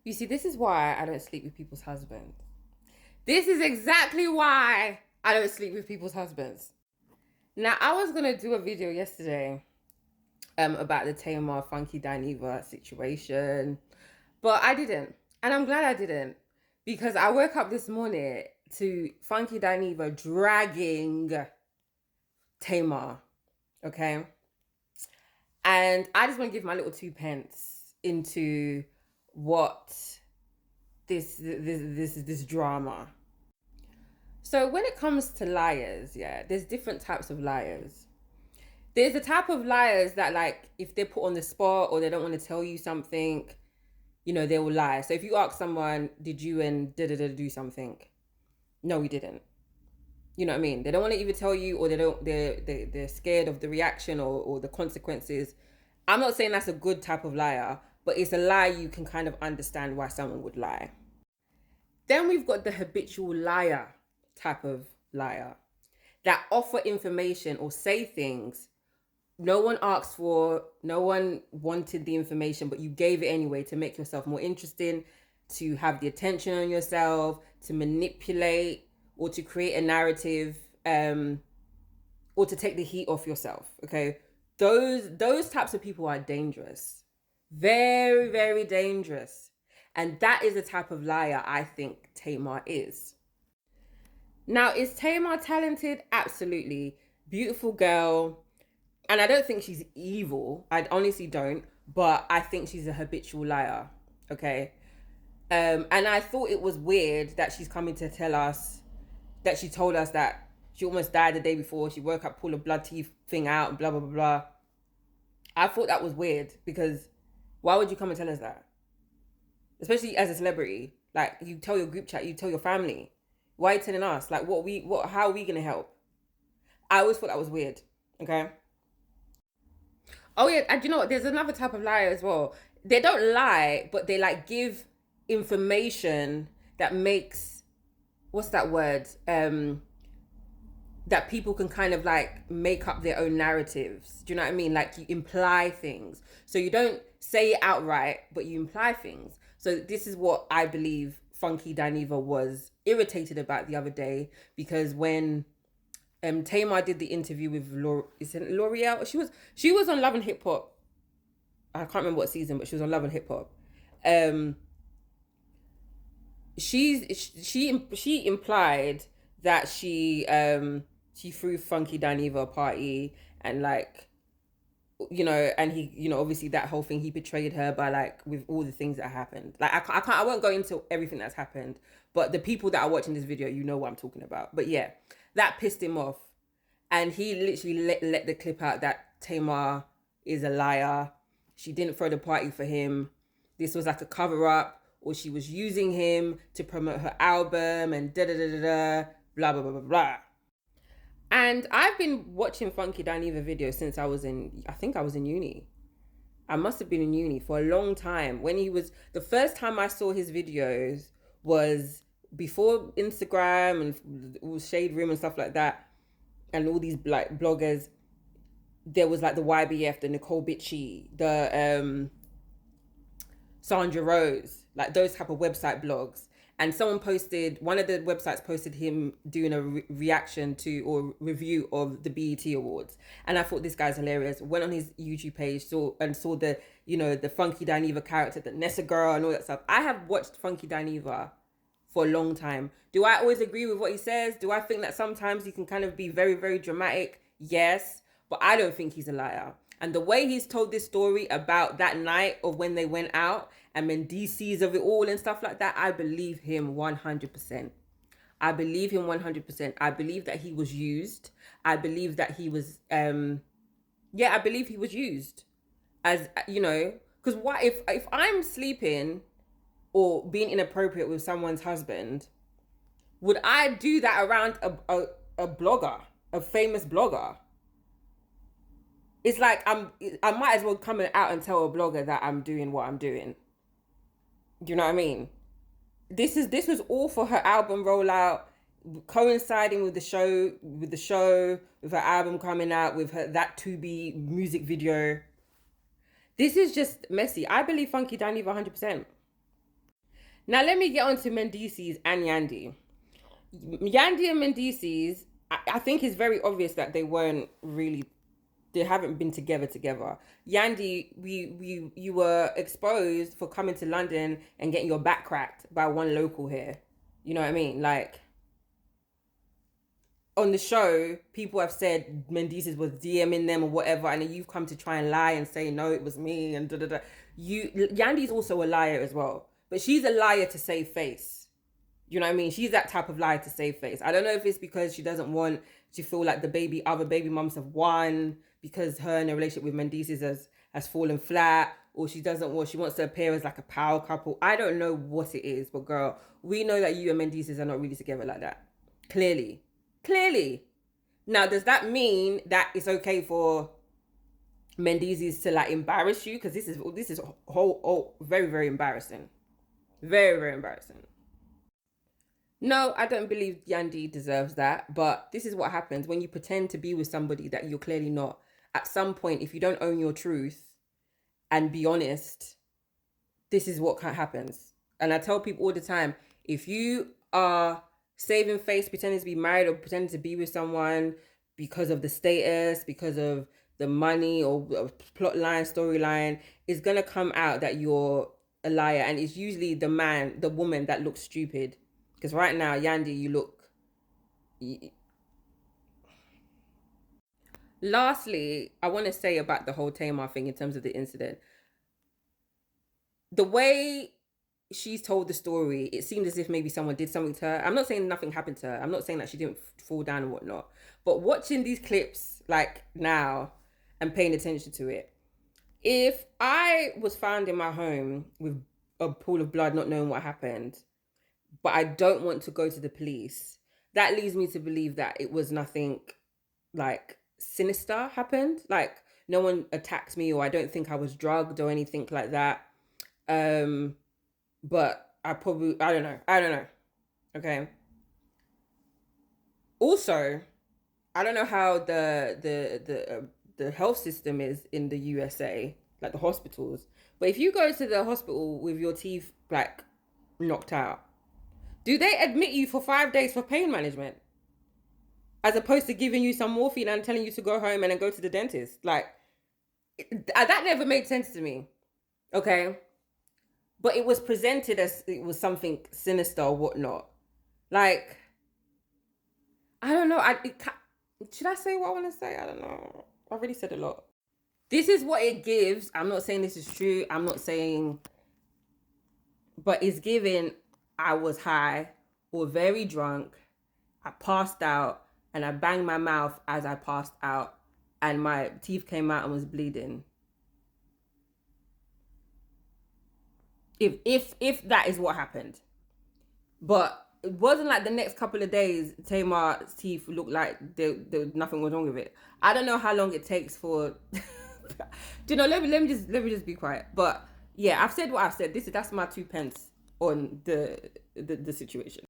You see, this is why I don't sleep with people's husbands. This is exactly why I don't sleep with people's husbands. Now, I was going to do a video yesterday about the Tamar Funky Diva situation, but I didn't. And I'm glad I didn't, because I woke up this morning to Funky Diva dragging Tamar, okay? And I just want to give my little 2 pence into what this drama. So when it comes to liars, yeah, there's different types of liars. There's a type of liars that, like, if they're put on the spot or they don't want to tell you something, you know, they will lie. So if you ask someone, did you and do something? No, we didn't. You know what I mean? They don't want to either tell you, or they're scared of the reaction or the consequences. I'm not saying that's a good type of liar, but it's a lie you can kind of understand why someone would lie. Then we've got the habitual liar type of liar that offer information or say things no one asked for, no one wanted the information, but you gave it anyway to make yourself more interesting, to have the attention on yourself, to manipulate, or to create a narrative, or to take the heat off yourself. Okay, those types of people are dangerous, very, very dangerous, and that is the type of liar I think Tamar is. Now, is Tamar talented? Absolutely. Beautiful girl. And I don't think she's evil. I honestly don't. But I think she's a habitual liar. Okay. And I thought it was weird that she's coming to tell us that she told us that she almost died the day before. She woke up, pulled a blood teeth thing out, blah, blah, blah, blah. I thought that was weird, because why would you come and tell us that? Especially as a celebrity. Like, you tell your group chat, you tell your family. Why are you telling us? Like, how are we gonna help? I always thought that was weird. Okay. Oh yeah, and you know what? There's another type of liar as well. They don't lie, but they like give information that makes, what's that word? That people can kind of like make up their own narratives. Do you know what I mean? Like, you imply things. So you don't say it outright, but you imply things. So this is what I believe Funky Diva was irritated about the other day, because when Tamar did the interview with L'Oreal, she was on Love and Hip Hop. I can't remember what season, but she was on Love and Hip Hop. She implied that she threw Funky Diva a party, and like, you know, and he, you know, obviously that whole thing, he betrayed her by, like, with all the things that happened. Like, I won't go into everything that's happened, but the people that are watching this video, you know what I'm talking about. But yeah, that pissed him off, and he literally let the clip out that Tamar is a liar. She didn't throw the party for him. This was like a cover up, or she was using him to promote her album, and da da da da da, blah blah blah blah blah. And I've been watching Funky Diva videos since I think I was in uni. I must have been in uni for a long time. When he was, the first time I saw his videos was before Instagram and all Shade Room and stuff like that, and all these like bloggers. There was like the YBF, the Nicole Bitchie, the Sandra Rose, like those type of website blogs. And someone posted, one of the websites posted him doing a reaction to or review of the BET Awards. And I thought, this guy's hilarious. Went on his YouTube page, saw the, you know, the Funky Diva character, the Nessa girl and all that stuff. I have watched Funky Diva for a long time. Do I always agree with what he says? Do I think that sometimes he can kind of be very, very dramatic? Yes. But I don't think he's a liar. And the way he's told this story about that night of when they went out and Mendeeces of it all and stuff like that, I believe him 100%. I believe him 100%. I believe that he was used. I believe that he was, I believe he was used. As, you know, because what if I'm sleeping or being inappropriate with someone's husband, would I do that around a blogger, a famous blogger? It's like I might as well come out and tell a blogger that I'm doing what I'm doing. Do you know what I mean? This was all for her album rollout, coinciding with the show, with her album coming out, with her that to be music video. This is just messy. I believe Funky Diva 100%. Now let me get on to Mendeeces and Yandy. Yandy and Mendeeces, I think it's very obvious that they haven't been together. Yandy, you were exposed for coming to London and getting your back cracked by one local here. You know what I mean? Like, on the show, people have said Mendeeces was DMing them or whatever, and then you've come to try and lie and say no, it was me and da da da. Yandy's also a liar as well, but she's a liar to save face. You know what I mean? She's that type of liar to save face. I don't know if it's because she doesn't want to feel like other baby mums have won because her and her relationship with Mendeeces has fallen flat, or she wants to appear as like a power couple. I don't know what it is, but girl, we know that you and Mendeeces are not really together like that. Clearly. Now, does that mean that it's okay for Mendeeces to like embarrass you? Because this is very, very embarrassing. Very, very embarrassing. No, I don't believe Yandy deserves that. But this is what happens when you pretend to be with somebody that you're clearly not. At some point, if you don't own your truth and be honest, this is what happens. And I tell people all the time, if you are saving face, pretending to be married or pretending to be with someone because of the status, because of the money or plot line, storyline, it's going to come out that you're a liar. And it's usually the woman that looks stupid. Because right now, Yandy, you look... Lastly, I want to say about the whole Tamar thing in terms of the incident. The way she's told the story, it seemed as if maybe someone did something to her. I'm not saying nothing happened to her. I'm not saying that she didn't fall down and whatnot. But watching these clips, like now, and paying attention to it, if I was found in my home with a pool of blood, not knowing what happened, but I don't want to go to the police, that leads me to believe that it was nothing like sinister happened. Like no one attacked me, or I don't think I was drugged or anything like that. But I don't know. Okay. Also, I don't know how the health system is in the USA, like the hospitals. But if you go to the hospital with your teeth like knocked out, do they admit you for 5 days for pain management? As opposed to giving you some morphine and telling you to go home and then go to the dentist. Like, that never made sense to me. Okay? But it was presented as it was something sinister or whatnot. Like, I don't know. Should I say what I want to say? I don't know. I've already said a lot. This is what it gives. I'm not saying this is true. I'm not saying... But it's giving I was high or very drunk. I passed out and I banged my mouth as I passed out and my teeth came out and was bleeding. If that is what happened. But it wasn't like the next couple of days Tamar's teeth looked like nothing was wrong with it. I don't know how long it takes for let me just be quiet. But yeah, I've said what I've said. That's my 2 pence on the situation.